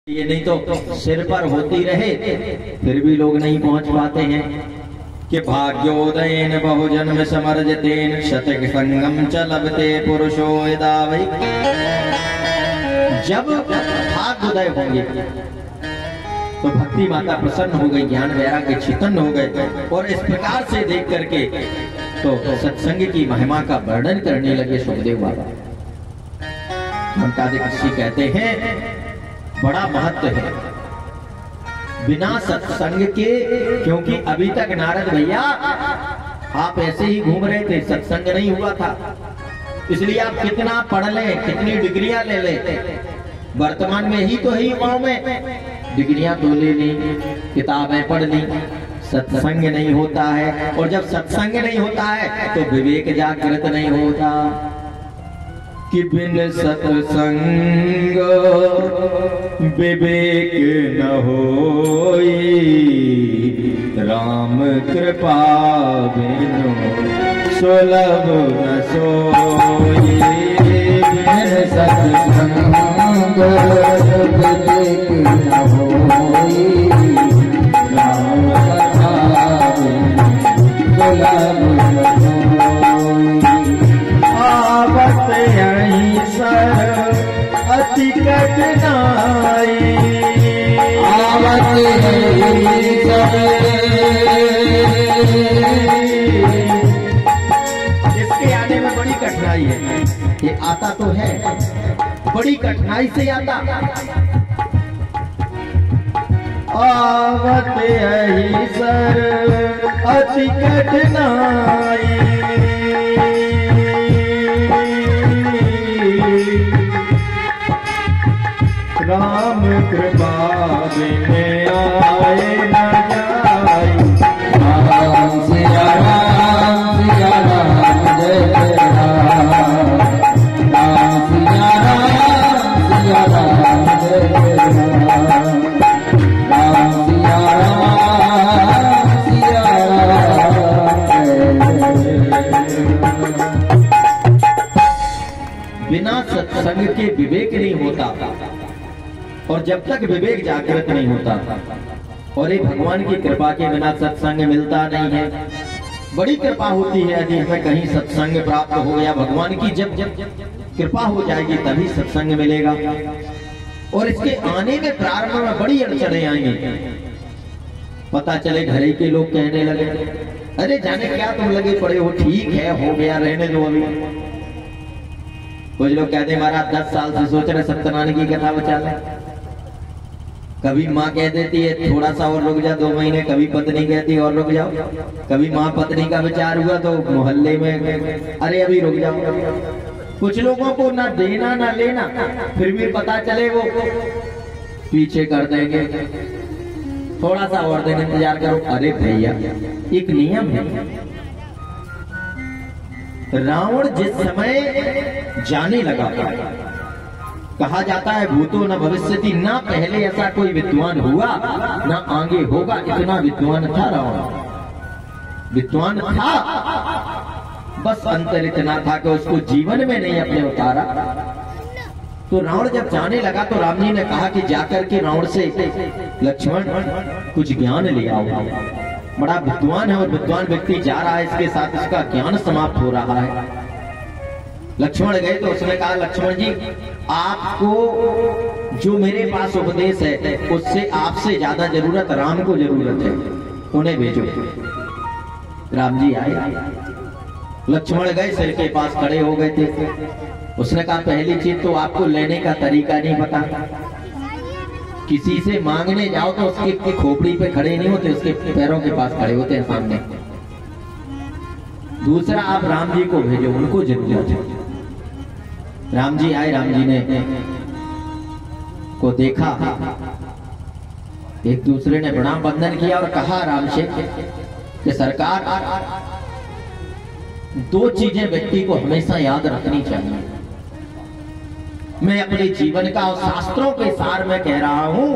ये नहीं तो सिर पर होती रहे फिर भी लोग नहीं पहुंच पाते हैं कि भाग्योदयन बहुजन्म समर्जतेन शतक संगम च लभते पुरुषो यदा वै। जब भाग्योदय होंगे तो भक्ति माता प्रसन्न हो गई, ज्ञान वैराग्य चेतन हो गए और इस प्रकार से देख करके तो सत्संग की महिमा का वर्णन करने लगे सुखदेव बाबा। ऋषि कहते हैं बड़ा महत्व है बिना सत्संग के, क्योंकि अभी तक नारद भैया आप ऐसे ही घूम रहे थे, सत्संग नहीं हुआ था। इसलिए आप कितना पढ़ लें, कितनी डिग्रियां ले लें, वर्तमान में ही तो है युवाओं में डिग्रियां तो ले ली, किताबें पढ़ ली, सत्संग नहीं होता है। और जब सत्संग नहीं होता है तो विवेक जागृत नहीं होता कि बिन सत्संग विवेक न होई, राम कृपा बिनु सुलभ न सोई। बिन सत्संग विवेक न होई, राम कृपा बिनु सुलभ न सोई। आवत यहीं सर अति कठिनाई, आवत यहीं सर। इसके आने में बड़ी कठिनाई है, ये आता तो है बड़ी कठिनाई से आता। आवत यहीं सर अति कठिनाई, राम कृपा बिने आए न जाए। राम सिया राम जय जय राम, राम सिया राम जय जय राम, राम सिया राम। बिना सत्संग के विवेक नहीं होता और जब तक विवेक जागृत नहीं होता और एक भगवान की कृपा के बिना सत्संग मिलता नहीं है। बड़ी कृपा होती है यदि हमें कहीं सत्संग प्राप्त हो या भगवान की जब जब कृपा हो जाएगी तभी सत्संग मिलेगा। और इसके आने के प्रारंभ में बड़ी अड़चने आएंगी। पता चले घरे के लोग कहने लगे अरे जाने क्या तुम लगे पड़े हो, ठीक है हो गया रहने दो। अभी कुछ लोग कहते हैं महाराज 10 साल से सोच रहे सत्यनारायण की कथा बचा ले। कभी माँ कह देती है थोड़ा सा और रुक जा 2 महीने, कभी पत्नी कहती और रुक जाओ, कभी माँ पत्नी का विचार हुआ तो मोहल्ले में अरे अभी रुक जाओ। कुछ लोगों को ना देना ना लेना, फिर भी पता चले वो पीछे कर देंगे, थोड़ा सा और दिन इंतजार करो। अरे भैया एक नियम है, रावण जिस समय जाने लगा कहा जाता है भूतो न भविष्यति, ना पहले ऐसा कोई विद्वान हुआ ना आगे होगा, इतना विद्वान था रावण। विद्वान था, बस अंतर इतना था कि उसको जीवन में नहीं अपने उतारा। तो रावण जब जाने लगा तो राम जी ने कहा कि जाकर के रावण से लक्ष्मण कुछ ज्ञान ले आओ। बड़ा विद्वान है और विद्वान व्यक्ति जा रहा है, इसके साथ इसका ज्ञान समाप्त हो रहा है। लक्ष्मण गए तो उसने कहा लक्ष्मण जी आपको जो मेरे पास उपदेश है उससे आपसे ज्यादा जरूरत राम को जरूरत है, उन्हें भेजो। राम जी आए, लक्ष्मण गए, सिर के पास खड़े हो गए थे। उसने कहा पहली चीज तो आपको लेने का तरीका नहीं पता, किसी से मांगने जाओ तो उसके खोपड़ी पे खड़े नहीं होते, उसके पैरों के पास खड़े होते हैं सामने। दूसरा आप राम जी को भेजो, उनको जरूरत है। राम जी आए, राम जी ने को देखा, एक दूसरे ने प्रणाम बंदन किया और कहा राम से कि सरकार 2 चीजें व्यक्ति को हमेशा याद रखनी चाहिए। मैं अपने जीवन का और शास्त्रों के सार में कह रहा हूं,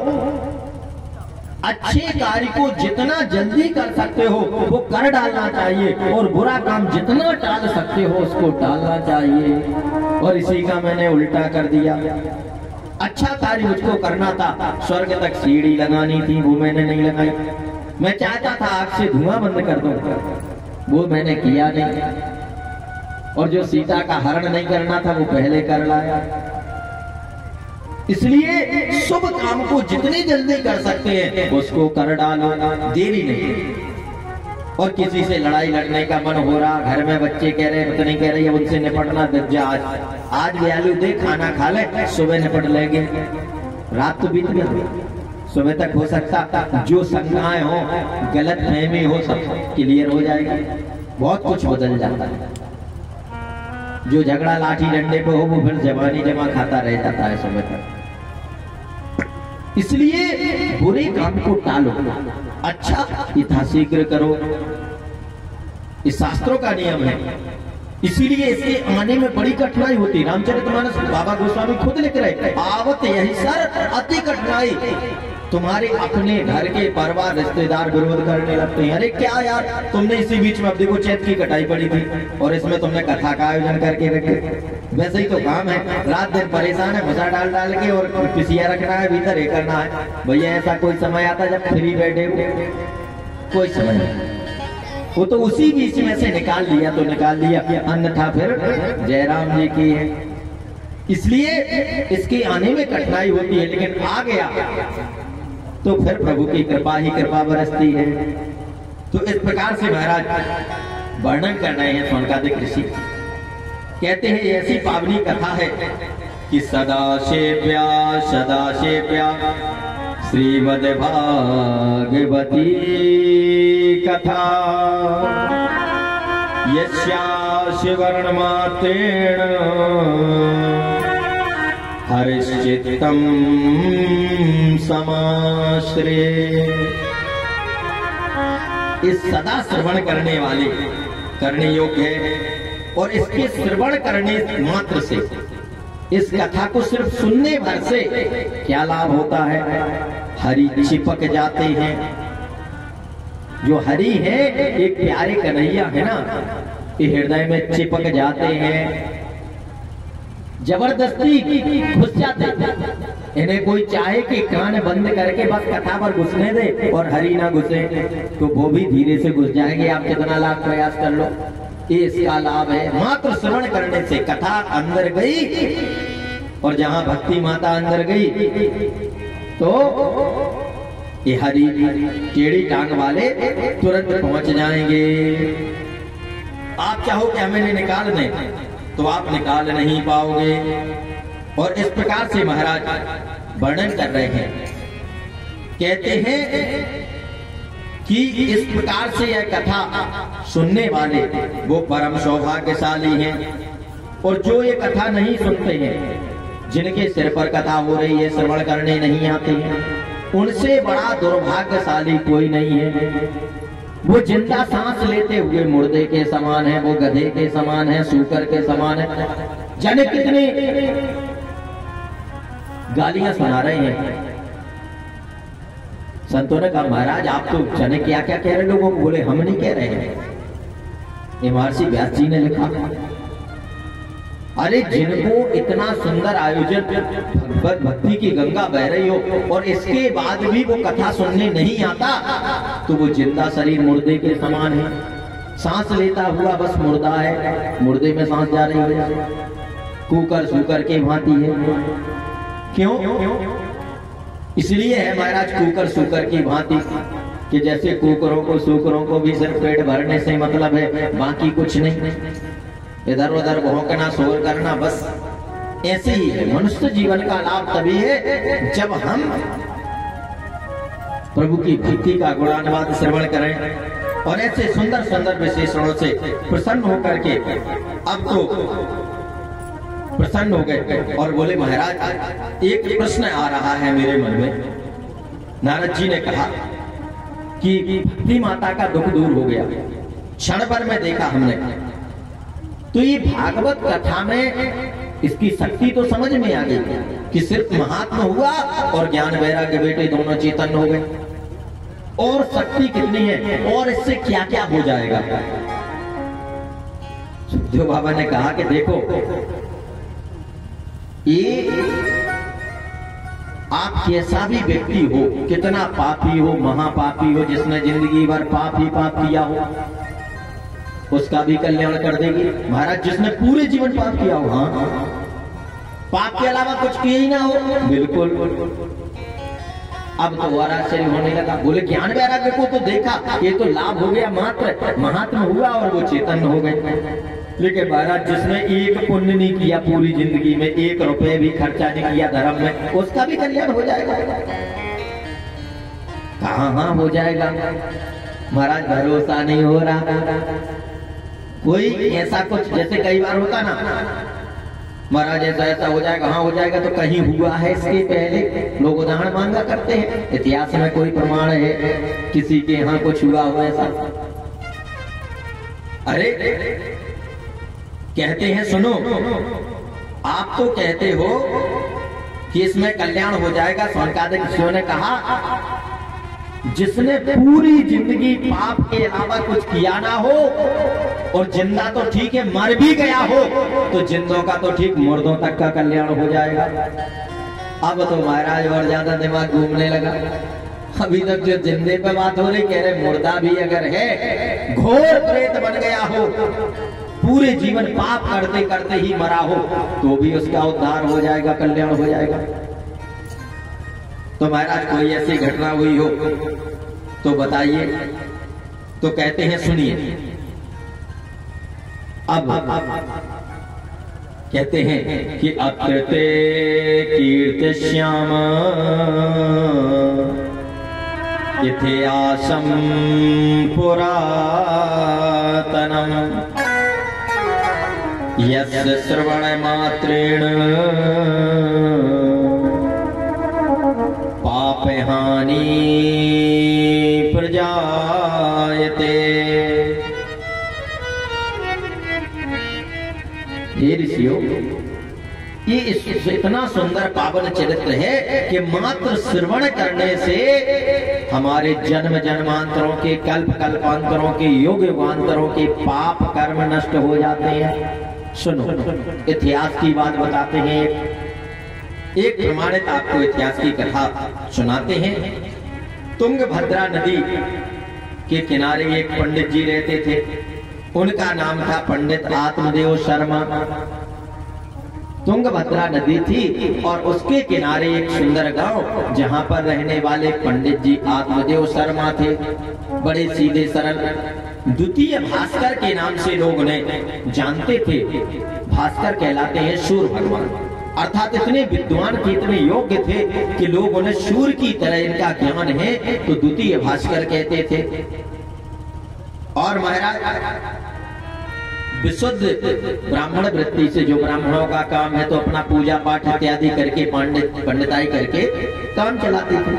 अच्छे कार्य को जितना जल्दी कर सकते हो वो कर डालना चाहिए और बुरा काम जितना टाल सकते हो उसको टालना चाहिए। और इसी का मैंने उल्टा कर दिया। अच्छा कार्य मुझको करना था, स्वर्ग तक सीढ़ी लगानी थी, वो मैंने नहीं लगाई। मैं चाहता था आग से धुआं बंद कर दूं, वो मैंने किया नहीं। और जो सीता का हरण नहीं करना था वो पहले कर लाया। इसलिए शुभ काम को जितनी जल्दी कर सकते हैं उसको कर डालो, देरी नहीं। और किसी से लड़ाई लड़ने का मन हो रहा, घर में बच्चे कह रहे पता नहीं कह रही है, उनसे निपटना जा आज भी आलू दे खाना खा ले, सुबह निपट लेंगे। रात तो बीत गई, सुबह तक हो सकता जो शंकाएं हो, गलत फहमी हो, सब क्लियर हो जाएगा, बहुत कुछ बदल जाता है। जो झगड़ा लाठी डंडे पे हो वो फिर जवानी जमा खाता रह जाता है समय तक। इसलिए बुरे काम को टालो, अच्छा यथाशीघ्र करो, इस शास्त्रों का नियम है। इसीलिए इसके आने में बड़ी कठिनाई होती। रामचरितमानस बाबा गोस्वामी खुद लिख रहे, आवत यही सर अति कठिनाई, तुम्हारे अपने घर के परिवार रिश्तेदार विरोध करने लगते हैं। अरे क्या यार, तुमने इसी बीच में अब देखो चैत की कटाई पड़ी थी और इसमें तुमने कथा का आयोजन करके रखे। वैसे ही तो काम है, रात दिन परेशान है, भूसा डाल डाल के और पिसिया रखना है, भीतर ये करना है। भैया ऐसा कोई समय आता जब फ्री बैठे कोई समय नहीं, वो तो उसी बीच में से निकाल लिया तो निकाल लिया, अन्यथा फिर जयराम जी की है। इसलिए इसके आने में कठिनाई होती है, लेकिन आ गया तो फिर प्रभु की कृपा ही कृपा बरसती है। तो इस प्रकार से महाराज वर्णन कर रहे हैं सोनकादिक ऋषि। कहते हैं ऐसी पावनी कथा है कि सदा शेप्या श्रीमद् भागवती कथा यस्यास्य वर्णमात्रेण हरिश्चित्तम समाश्रे। इस सदा श्रवण करने वाले करने योग्य है, और इसके श्रवण करने मात्र से, इस कथा को सिर्फ सुनने भर से क्या लाभ होता है? हरि चिपक जाते हैं। जो हरि है एक प्यारे कन्हैया है ना, ये हृदय में चिपक जाते हैं, जबरदस्ती घुस जाते हैं। इन्हें कोई चाहे कि कान बंद करके बस कथा पर घुसने दे और हरि ना घुसे तो वो भी धीरे से घुस जाएंगे, आप कितना लाख प्रयास कर लो। ये इसका लाभ है, मात्र श्रवण करने से कथा अंदर गई, और जहां भक्ति माता अंदर गई तो ये हरि टेढ़ी टांग वाले तुरंत पहुंच जाएंगे। आप चाहो कि हमें निकाल दें तो आप निकाल नहीं पाओगे। और इस प्रकार से महाराज वर्णन कर रहे हैं, कहते हैं कि इस प्रकार से यह कथा सुनने वाले वो परम सौभाग्यशाली हैं, और जो ये कथा नहीं सुनते हैं, जिनके सिर पर कथा हो रही है, श्रवण करने नहीं आते हैं, उनसे बड़ा दुर्भाग्यशाली कोई नहीं है। वो जिंदा सांस लेते हुए मुर्दे के समान है, वो गधे के समान है, सूकर के समान है। जाने कितनी गालियां सुना रहे हैं। संतों ने कहा महाराज आप तो जाने क्या क्या कह रहे लोगों को। बोले हम नहीं कह रहे हैं, ये महर्षि व्यास जी ने लिखा। अरे जिनको इतना सुंदर आयोजन, भगवत भक्ति की गंगा बह रही हो और इसके बाद भी वो कथा सुनने नहीं आता, तो वो जिंदा शरीर मुर्दे के समान है। सांस लेता हुआ बस मुर्दा है, मुर्दे में सांस जा रही है, कुकर सूकर के भांति है। क्यों? इसलिए है महाराज कुकर सूकर की भांति कि जैसे कुकरों को सूकरों को भी सिर्फ पेट भरने से मतलब है, बाकी कुछ नहीं, इधर उधर भौंकना शोर करना, बस ऐसे ही है। मनुष्य जीवन का लाभ तभी है जब हम प्रभु की भक्ति का गुणानुवाद श्रवण करें और ऐसे सुंदर सुंदर विशेषणों से प्रसन्न होकर के अब तो प्रसन्न हो गए और बोले महाराज एक प्रश्न आ रहा है मेरे मन में। नारद जी ने कहा कि भक्ति माता का दुख दूर हो गया, क्षण भर में देखा हमने। तो ये भागवत कथा में इसकी शक्ति तो समझ में आ गई कि सिर्फ महात्मा हुआ और ज्ञान वैराग्य बेटे दोनों चेतन हो गए, और शक्ति कितनी है और इससे क्या क्या हो जाएगा। सुखदेव बाबा ने कहा कि देखो ये आप कैसा भी व्यक्ति हो, कितना पापी हो, महापापी हो, जिसने जिंदगी भर पाप ही पाप किया हो, उसका भी कल्याण कर देगी महाराज। जिसने पूरे जीवन पाप किया हो, हाँ, पाप के अलावा कुछ किया ही ना हो, बिल्कुल। अब तो आश्चर्य होने लगा, बोले ज्ञान वैराग्य को तो देखा, ये तो लाभ हो गया, मात्र महात्मा हुआ और वो चेतन हो गए। लेकिन महाराज जिसने एक पुण्य नहीं किया पूरी जिंदगी में, 1 रुपए भी खर्चा नहीं किया धर्म में, उसका भी कल्याण हो जाएगा? हाँ हो जाएगा महाराज, भरोसा नहीं हो रहा। कोई ऐसा कुछ, जैसे कई बार होता ना महाराज ऐसा हो जाएगा, हाँ हो जाएगा, तो कहीं हुआ है इसके पहले? लोग उदाहरण मांगा करते हैं, इतिहास में कोई प्रमाण है किसी के यहाँ कुछ हुआ हो ऐसा? अरे कहते हैं, सुनो, आप तो कहते हो कि इसमें कल्याण हो जाएगा। शौनकादिक ऋषियों ने कहा, जिसने पूरी जिंदगी पाप के अलावा कुछ किया ना हो और जिंदा तो ठीक है, मर भी गया हो, तो जिंदों का तो ठीक, मुर्दों तक का कल्याण हो जाएगा। अब तो महाराज और ज्यादा दिमाग घूमने लगा। अभी तक जो जिंदे पे बात हो रही, कह रहे मुर्दा भी अगर है, घोर प्रेत बन गया हो, पूरे जीवन पाप करते करते ही मरा हो, तो भी उसका उद्धार हो जाएगा, कल्याण हो जाएगा। तो महाराज कोई ऐसी घटना हुई हो तो बताइए। तो कहते हैं, सुनिए, अब कहते हैं कि अकृते कीर्ति श्याम इतिहासम पुरातनम यस्य श्रवण मात्रेण पाप हानि प्रजायते। ये ऋषियों, ये इतना सुंदर पावन चरित्र है कि मात्र श्रवण करने से हमारे जन्म जन्मांतरों के, कल्प कल्पांतरों के, युग युगांतरों के पाप कर्म नष्ट हो जाते हैं। सुनो, इतिहास की बात बताते हैं। एक प्रमाणित आपको इतिहास की कथा सुनाते हैं। तुंगभद्रा नदी के किनारे एक पंडित जी रहते थे। उनका नाम था पंडित आत्मदेव शर्मा। तुंगभद्रा नदी थी और उसके किनारे एक सुंदर गांव, जहां पर रहने वाले पंडित जी आत्मदेव शर्मा थे। बड़े सीधे सरल, द्वितीय भास्कर के नाम से लोग उन्हें जानते थे। भास्कर कहलाते हैं सूर्य भगवान, अर्थात इतने विद्वान थे, इतने योग्य थे कि लोग उन्हें सूर्य की तरह इनका ज्ञान है तो द्वितीय भास्कर कहते थे। और महाराज विशुद्ध ब्राह्मण वृत्ति से, जो ब्राह्मणों का काम है तो अपना पूजा पाठ इत्यादि करके, पंडिताई करके काम चलाते थे।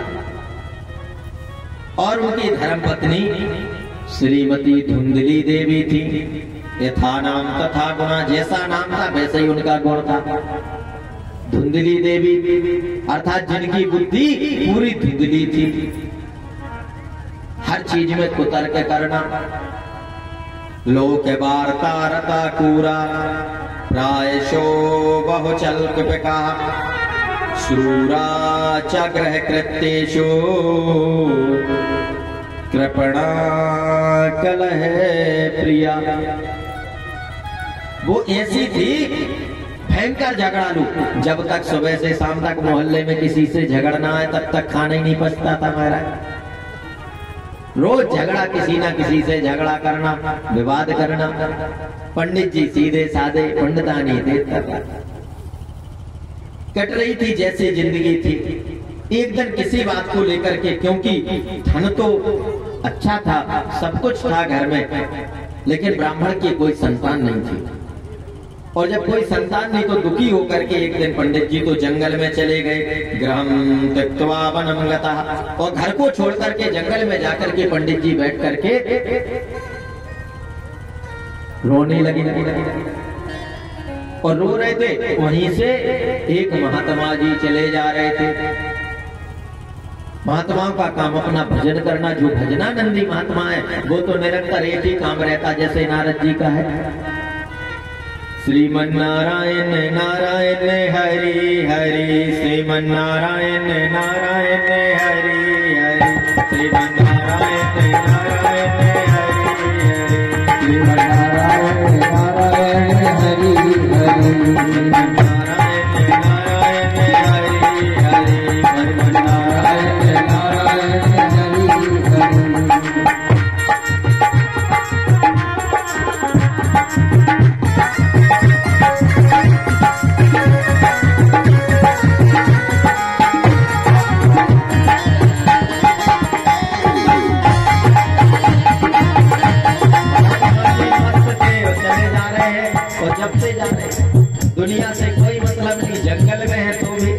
और उनकी धर्मपत्नी श्रीमती धुंधली देवी थी। यथा नाम तथा गुणा, जैसा नाम था वैसे ही उनका गुण था। धुंधली देवी अर्थात जिनकी बुद्धि पूरी धुंधली थी, हर चीज में कुतर्क करना, लोक वार्ता रता कूरा, प्रायशो बहुचल कृपिका, श्रूरा च ग्रह कृत्येषु, कृपणा कलह प्रिया। वो ऐसी थी भयंकर झगड़ालू। जब तक सुबह से शाम तक मोहल्ले में किसी से झगड़ना है तब तक खाना ही नहीं पचता था महाराज। रोज झगड़ा, किसी ना किसी से झगड़ा करना, विवाद करना। पंडित जी सीधे साधे, पंडितानी देता था। कट रही थी जैसे जिंदगी थी। एक दिन किसी बात को लेकर के, क्योंकि धन तो अच्छा था, सब कुछ था घर में, लेकिन ब्राह्मण की कोई संतान नहीं थी। और जब कोई संतान नहीं तो दुखी होकर के एक दिन पंडित जी तो जंगल में चले गए। गृहं त्यक्त्वा वनं गतः, और घर को छोड़ करके जंगल में जाकर के पंडित जी बैठ करके रोने लगे। और रो रहे थे। वहीं से एक महात्मा जी चले जा रहे थे। महात्माओं का काम अपना भजन करना। जो भजनानंदी महात्मा है वो तो निरंतर एक ही काम रहता, जैसे नारद जी का है। श्रीमन्नारायण नारायण हरि हरि, श्रीमन्नारायण नारायण हरि हरि, श्रीमन्नारायण नारायण हरि हरि, श्रीमन्नारायण नारायण हरि हरि, श्रीमन्नारायण नारायण हरि हरि, श्रीमन्नारायण नारायण हरि हरि। दुनिया से कोई मतलब नहीं, जंगल में है तो भी।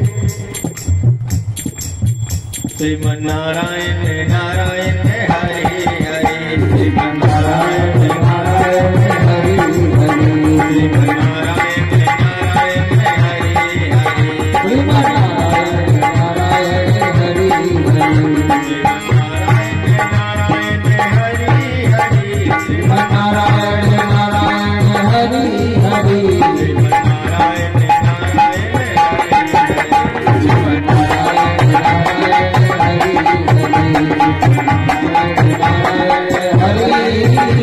श्रीमन्नारायण नारायण हरि हरि, श्रीमन्नारायण नारायण हरि हरि, श्रीमन्नारायण नारायण हरि हरि, श्रीमन्नारायण नारायण हरि हरि, श्रीमन्नारायण नारायण हरि हरि, श्रीमन्नारायण नारायण हरि हरि,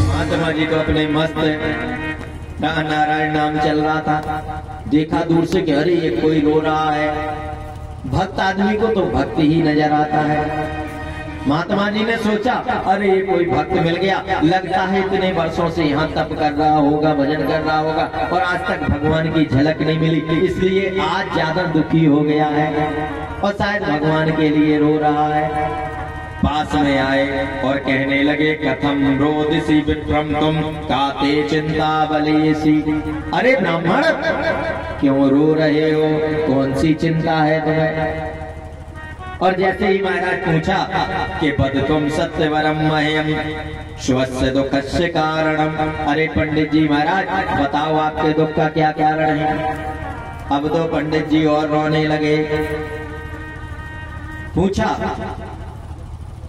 महात्मा जी तो अपने मस्त नारायण नाम चल रहा था। देखा दूर से कि अरे ये कोई रो रहा है। भक्त आदमी को तो भक्ति ही नजर आता है। महात्मा जी ने सोचा अरे ये कोई भक्त मिल गया, लगता है इतने वर्षों से यहाँ तप कर रहा होगा, भजन कर रहा होगा और आज तक भगवान की झलक नहीं मिली, इसलिए आज ज्यादा दुखी हो गया है और शायद भगवान के लिए रो रहा है। पास में आए और कहने लगे कथम रोदिसी विक्रम तुम काते चिंता बलेसी। अरे ब्राह्मण क्यों रो रहे हो, कौन सी चिंता है तुम्हें? और जैसे ही महाराज पूछा कि बद तुम सत्यवरम मह्यम स्वस्य दुखस्य कारणम। अरे पंडित जी महाराज बताओ आपके दुख का क्या कारण है? अब तो पंडित जी और रोने लगे। पूछा,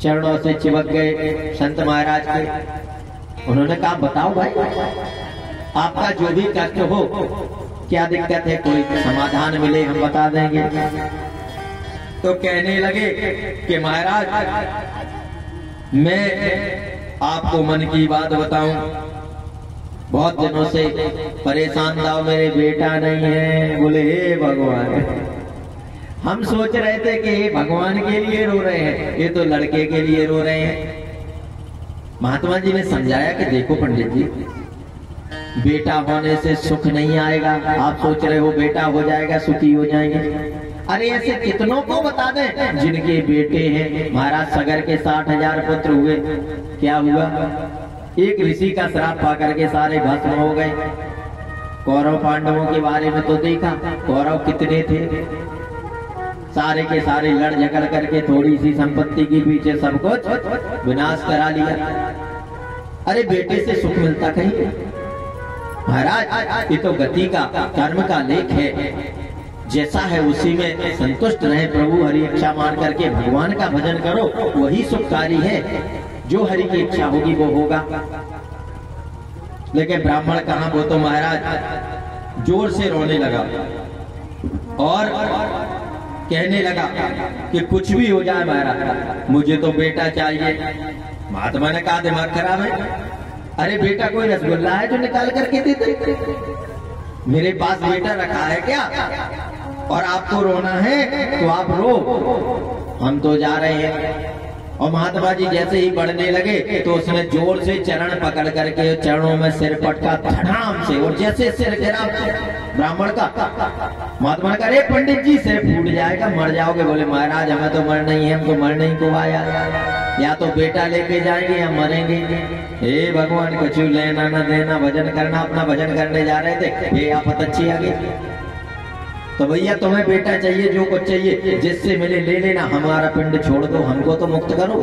चरणों से चिपक गए संत महाराज के। उन्होंने कहा बताओ भाई आपका जो भी कष्ट हो, क्या दिक्कत है, कोई समाधान मिले हम बता देंगे। तो कहने लगे कि महाराज मैं आपको मन की बात बताऊं, बहुत दिनों से परेशान था, मेरे बेटा नहीं है। बोले हे भगवान, हम सोच रहे थे कि ये भगवान के लिए रो रहे हैं, ये तो लड़के के लिए रो रहे हैं। महात्मा जी ने समझाया कि देखो पंडित जी, बेटा होने से सुख नहीं आएगा। आप सोच रहे हो बेटा हो जाएगा सुखी हो जाएंगे। अरे ऐसे कितनों को बता दें जिनके बेटे हैं। महाराज सगर के 60,000 पुत्र हुए, क्या हुआ? एक ऋषि का श्राप पा करके सारे भस्म हो गए। कौरव पांडवों के बारे में तो देखा, कौरव कितने थे, सारे के सारे लड़ झगड़ करके थोड़ी सी संपत्ति के पीछे सब कुछ विनाश करा लिया। अरे बेटे से सुख मिलता कहीं? महाराज ये तो गति का कर्म का लेख है, जैसा है उसी में संतुष्ट रहे। प्रभु हरि इच्छा मान करके भगवान का भजन करो, वही सुखकारी है। जो हरि की इच्छा होगी वो होगा। लेकिन ब्राह्मण कहाँ, वो तो महाराज जोर से रोने लगा और कहने लगा कि कुछ भी हो जाए महाराज, मुझे तो बेटा चाहिए। महात्मा ने कहा दिमाग खराब है? अरे बेटा कोई रसगुल्ला है जो निकाल करके देते? मेरे पास बेटा रखा है क्या? और आपको रोना है तो आप रो, हम तो जा रहे हैं। और महात्मा जी जैसे ही बढ़ने लगे तो उसने जोर से चरण पकड़ करके चरणों में सिर पटका धड़ाम से, और जैसे सिर गिरा ब्राह्मण का, महात्मा का अरे पंडित जी सिर फूट जाएगा, मर जाओगे। बोले महाराज हमें तो मरना ही है, हम तो मरने ही को आया, या तो बेटा लेके जाएंगे या मरेंगे। हे भगवान कुछ लेना न देना, भजन करना, अपना भजन करने जा रहे थे, ये आफत अच्छी आ गई। तो भैया तुम्हें बेटा चाहिए, जो कुछ चाहिए जिससे मिले ले लेना, हमारा पिंड छोड़ दो, हमको तो मुक्त करो।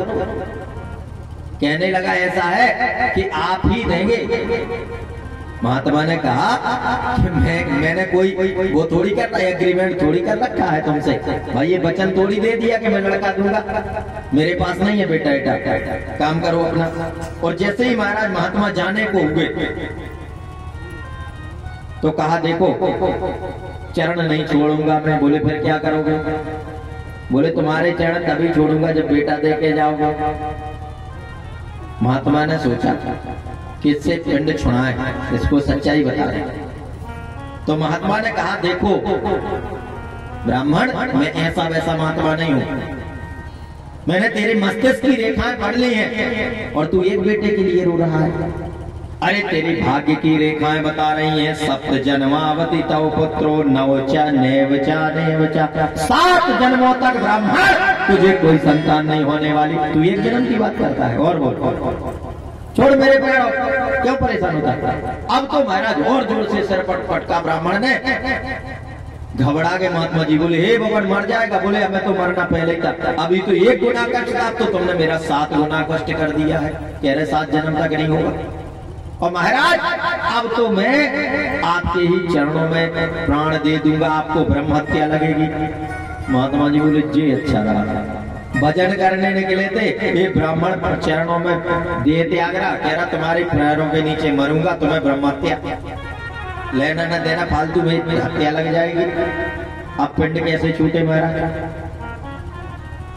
कहने लगा ऐसा है कि आप ही देंगे महात्मा ने कहा कि मैंने कोई वो थोड़ी करता है, एग्रीमेंट थोड़ी कर रखा है तुमसे भाई, ये वचन थोड़ी दे दिया कि मैं लड़का दूंगा, मेरे पास नहीं है बेटा, बेटा काम करो अपना। और जैसे ही महाराज महात्मा जाने को हुए तो कहा देखो चरण नहीं छोड़ूंगा मैं। बोले फिर क्या करोगे? बोले तुम्हारे चरण तभी छोड़ूंगा जब बेटा दे के जाओगे। महात्मा ने सोचा कि इससे पिंड छुड़ाए, इसको सच्चाई बता रहे। तो महात्मा ने कहा देखो ब्राह्मण, मैं ऐसा वैसा महात्मा नहीं हूं, मैंने तेरे मस्तिष्क की रेखाएं पढ़ ली हैं और तू एक बेटे के लिए रो रहा है। अरे तेरी भाग्य की रेखाएं बता रही हैं, सप्त जन्मावती तव पुत्रो नवचा नेवचा नेवचा, 7 जन्मों तक ब्राह्मण तुझे कोई संतान नहीं होने वाली। तू एक जन्म की बात करता है और बोल छोड़ मेरे पैरों, क्यों परेशान होता है? अब तो महाराज और जोर से सिर पटका ब्राह्मण ने। घबरा के महात्मा जी बोले हे भगवान मर जाएगा। बोले अब मैं तो मरना पहले ही था, अभी तो 1 गुना कष्ट था, अब तो तुमने मेरा 7 गुना कष्ट कर दिया है। कह रहे 7 जन्म तक नहीं होगा। और महाराज अब तो मैं आपके ही चरणों में प्राण दे दूंगा, आपको ब्रह्म हत्या लगेगी। महात्मा जी बोले जी अच्छा रहा। भजन करने निकले थे, ये ब्राह्मण पर चरणों में दे त्याग रहा, कह रहा तुम्हारे पैरों के नीचे मरूंगा, तुम्हें ब्रह्म हत्या लेना न देना फालतू में हत्या लग जाएगी। अब पिंड कैसे छूटे महाराज?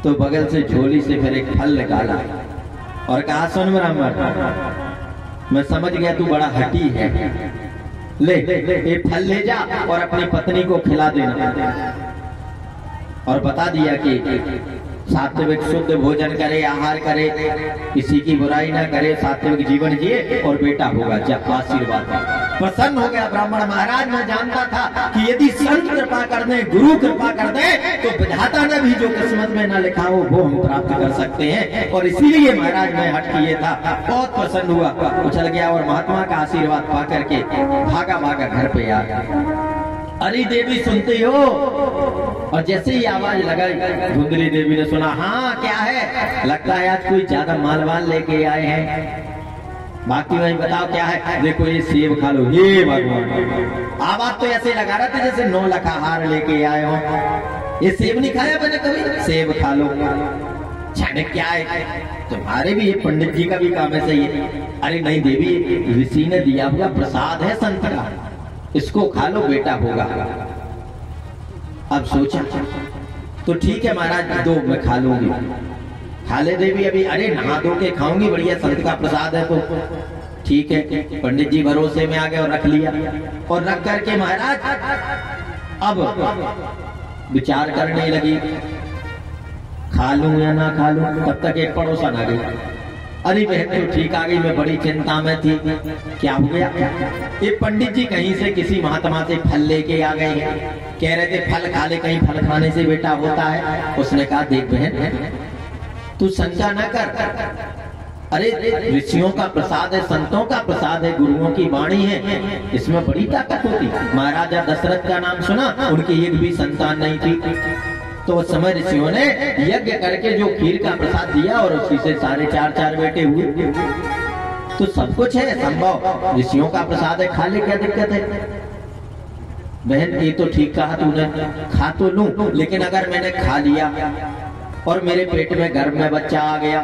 तो बगल से झोली से फिर एक फल निकाला और कहा सुन ब्राह्मण, मैं समझ गया तू बड़ा हठी है, ले ये फल ले जा और अपनी पत्नी को खिला देना। और बता दिया कि सात्विक शुद्ध भोजन करे, आहार करे, किसी की बुराई ना करे, सात्विक जीवन जिए और बेटा होगा। जब आशीर्वाद प्रसन्न हो गया ब्राह्मण। महाराज मैं जानता था कि यदि संत कृपा कर दे, गुरु कृपा कर दे, तो विधाता ने भी जो किस्मत में ना लिखा हो वो हम प्राप्त कर सकते हैं। और इसीलिए महाराज मैं हट किए था। बहुत प्रसन्न हुआ, उछल गया और महात्मा का आशीर्वाद पा करके भागा भागा घर पे आ गया। अरे देवी सुनते हो? और जैसे ही आवाज लगाई धुंधली देवी ने सुना, हाँ क्या है? लगता है आज कोई ज्यादा मालवान लेके आए हैं। बाकी वही बताओ क्या है? देखो ये सेब खा लो। हे भगवान, आवाज तो ऐसे लगा रहा था जैसे 9 लाख हार लेके आए हो। ये सेब नहीं खाया मैंने कभी? सेब खा लो। छाने क्या है? तुम्हारे भी ये पंडित जी का भी काम है सही है। अरे नहीं देवी, ऋषि ने दिया हुआ प्रसाद है संत का, इसको खा लो बेटा होगा। अब सोचा तो ठीक है महाराज, दो मैं खा लूंगी। खा ले देवी अभी। अरे नहा धो के खाऊंगी, बढ़िया संत का प्रसाद है तो ठीक है। पंडित जी भरोसे में आ गए और रख लिया। और रख करके महाराज अब विचार करने लगी, खा लूं या ना खा लूं। तब तक एक पड़ोसन आ गई। अरे बहन तो ठीक आ गई, मैं बड़ी चिंता में थी। क्या हो गया? ये पंडित जी कहीं से किसी महात्मा से फल लेके आ गए हैं, कह रहे थे फल खा ले, कहीं फल खाने से बेटा होता है। उसने कहा देख बहन तू शंका न कर, अरे ऋषियों का प्रसाद है, संतों का प्रसाद है, गुरुओं की वाणी है, इसमें बड़ी ताकत होती। महाराजा दशरथ का नाम सुना, उनकी एक भी संतान नहीं थी। तो उस समय ऋषियों ने यज्ञ करके जो खीर का प्रसाद दिया और उसी से 4.5 बेटे हुए। तो सब कुछ है संभव, ऋषियों का प्रसाद है, खा ले, क्या दिक्कत है? बहन ये तो ठीक कहा तूने, खा तो लूं, लेकिन अगर मैंने खा लिया और मेरे पेट में गर्भ में बच्चा आ गया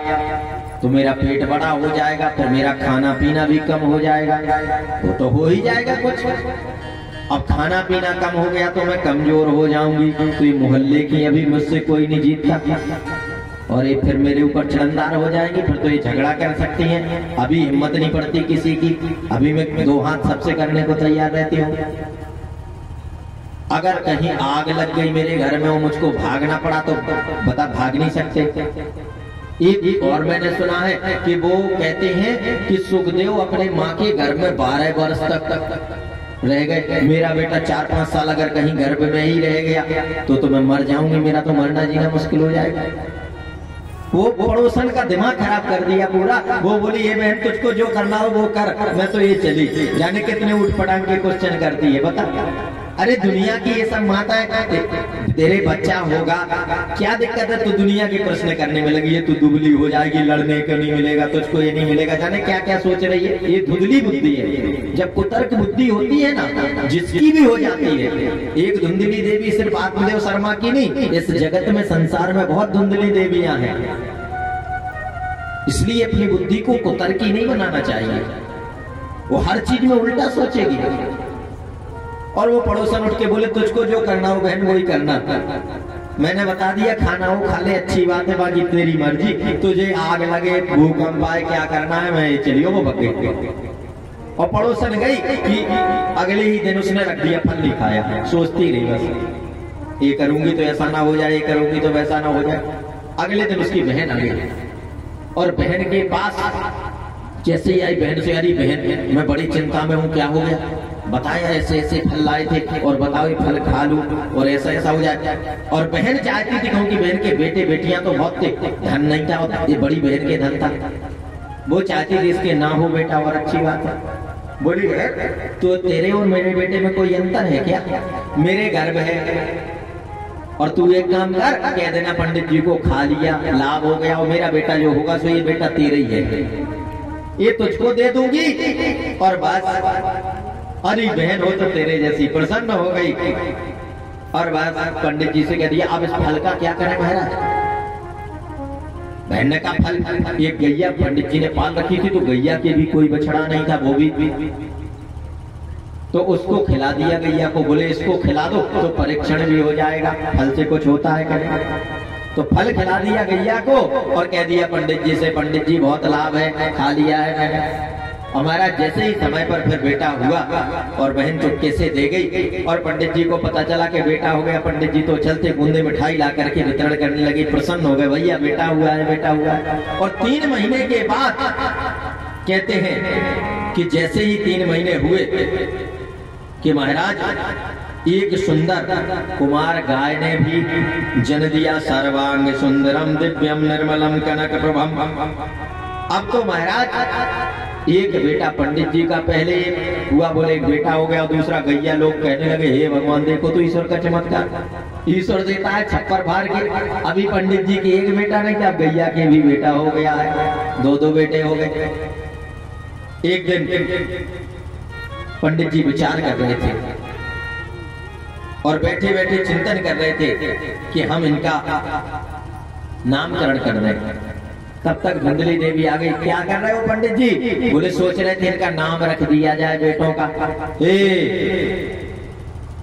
तो मेरा पेट बड़ा हो जाएगा, फिर मेरा खाना पीना भी कम हो जाएगा। वो तो हो ही जाएगा कुछ। अब खाना पीना कम हो गया तो मैं कमजोर हो जाऊंगी, तो ये मोहल्ले की अभी मुझसे कोई नहीं जीतता और ये फिर मेरे ऊपर चढ़नदार हो जाएंगी, फिर तो ये झगड़ा कर सकती हैं। अभी हिम्मत नहीं पड़ती किसी की, अभी मैं 2 हाथ सबसे करने को तैयार रहती हूँ। अगर कहीं आग लग गई मेरे घर में और मुझको भागना पड़ा तो बता भाग नहीं सकते। एक और मैंने सुना है कि वो कहते हैं कि सुखदेव अपने माँ के घर में 12 वर्ष तक रह गए। मेरा बेटा 4-5 साल अगर कहीं गर्भ में ही रह गया तो मैं मर जाऊंगी, मेरा तो मरना जीना मुश्किल हो जाएगा। वो पड़ोसन का दिमाग खराब कर दिया पूरा। वो बोली ये बहन तुझको जो करना हो वो कर, मैं तो ये चली। जाने कितने उठ पटांग के क्वेश्चन करती है बता। अरे दुनिया की ये सब माताएं, तेरे बच्चा होगा क्या दिक्कत है, तू दुनिया के प्रश्न करने में लगी है, तू दुबली हो जाएगी, लड़ने को नहीं मिलेगा, तुझको ये नहीं मिलेगा, जाने क्या क्या सोच रही है। ये धुंधली बुद्धि है। जब कुतर्क बुद्धि होती है ना, जिसकी भी हो जाती है। एक धुंधली देवी सिर्फ आत्मदेव शर्मा की नहीं, इस जगत में संसार में बहुत धुंधली देवियां हैं। इसलिए अपनी बुद्धि को कुतर्की नहीं बनाना चाहिए। वो हर चीज में उल्टा सोचेगी। और वो पड़ोसन उठ के बोले तुझको जो करना हो बहन वही करना। मैंने बता दिया खाना हो खा ले, अच्छी बात है, बाकी तेरी मर्जी, तुझे आग लगे भूकंप आए क्या करना है, मैं चलियो वो बके। और पड़ोसन गई कि अगले ही दिन उसने रख दिया, फल नहीं खाया, सोचती रही बस ये करूंगी तो ऐसा ना हो जाए, ये करूंगी तो वैसा ना हो जाए। अगले दिन उसकी बहन आ गई और बहन के पास जैसे ही आई, बहन से अरे बहन मैं बड़ी चिंता में हूँ, क्या हो गया, बताया ऐसे ऐसे फल लाए थे और बताओ ये फल खा लूं और ऐसा ऐसा हो जाए। और बहन चाहती थी क्योंकि बहन के बेटे बेटियां तो बहुत थे, धन नहीं था, ये बड़ी बहन के धन था, वो चाहती थी इसके ना हो बेटा और अच्छी बात है। बोली तो तेरे और मेरे बेटे में कोई अंतर है क्या, मेरे गर्भ है और तू एक काम कर, कह देना पंडित जी को खा लिया लाभ हो गया, और मेरा बेटा जो होगा सो ये बेटा तेरा ही है, ये तुझको दे दूंगी और बस। अरे बहन हो तो तेरे जैसी प्रसन्न हो गई और बस पंडित जी से कह दिया अब इस फल का क्या करें महाराज। बहन ने कहा फल, एक गैया पंडित जी ने पाल रखी थी, तो गैया के भी कोई बछड़ा नहीं था, वो भी तो उसको खिला दिया गैया को। बोले इसको खिला दो तो परीक्षण भी हो जाएगा, फल से कुछ होता है क्या। तो फल खिला दिया गैया को और कह दिया पंडित जी से, पंडित जी बहुत लाभ है, खा लिया है मैंने। हमारा जैसे ही समय पर फिर बेटा हुआ और बहन चुपके से दे गई और पंडित जी को पता चला कि बेटा हो गया, पंडित जी तो चलते बूंदे मिठाई ला करके वितरण करने लगे, प्रसन्न हो गए, भैया बेटा हुआ है, बेटा हुआ है। और 3 महीने के बाद कहते हैं कि जैसे ही 3 महीने हुए कि महाराज एक सुंदर कुमार गाय ने भी जन दिया, सर्वांग सुंदरम दिव्यम निर्मलम कनक प्रभम। अब तो महाराज एक बेटा पंडित जी का पहले हुआ, बोले एक बेटा हो गया, और दूसरा गैया। लोग कहने लगे हे भगवान देखो तो ईश्वर का चमत्कार, ईश्वर देता है छप्पर फाड़ के। अभी पंडित जी के एक बेटा नहीं था, गैया के भी बेटा हो गया है, 2 बेटे हो गए। एक दिन पंडित जी विचार कर रहे थे और बैठे बैठे चिंतन कर रहे थे कि हम इनका नामकरण कर रहे हैं। तब तक धुंधली देवी आ गई। क्या कर रहे हो पंडित जी? बोले सोच रहे थे इनका नाम रख दिया जाए बेटों का।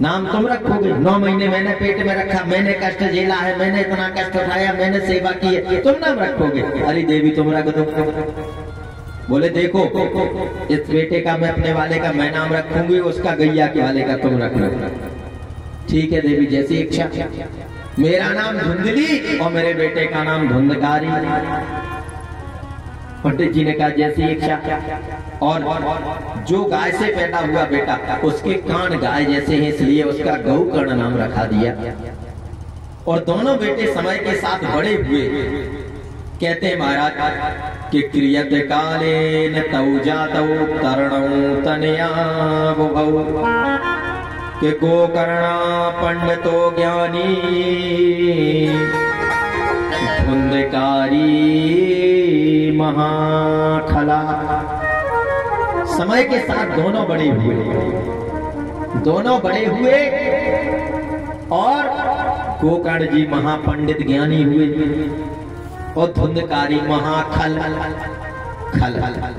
नाम तुम रखोगे? 9 महीने मैंने पेट में रखा, मैंने कष्ट झेला है, मैंने इतना कष्ट उठाया, मैंने सेवा की है, तुम नाम रखोगे? अरे देवी तुम रख दो। बोले देखो इस बेटे का मैं अपने वाले का मैं नाम रखूंगी, उसका गैया के वाले का तुम रख लो। ठीक है देवी जैसी इच्छा। मेरा नाम धुंधली और मेरे बेटे का नाम धुंधकारी। पंडित जी ने कहा जैसी इच्छा। और जो गाय से पैदा हुआ बेटा उसके कान गाय जैसे हैं, इसलिए उसका गौकर्ण नाम रखा दिया। और दोनों बेटे समय के साथ बड़े हुए। कहते हैं महाराज कि क्रियत कालेन तौ जातौ तरणौ तनया बुभौ के गोकर्णा पंडितो ज्ञानी धुंधकारी महाखला। समय के साथ दोनों बड़े हुए, दोनों बड़े हुए और गोकर्ण जी महापंडित ज्ञानी हुए और धुंधकारी महाखल खल।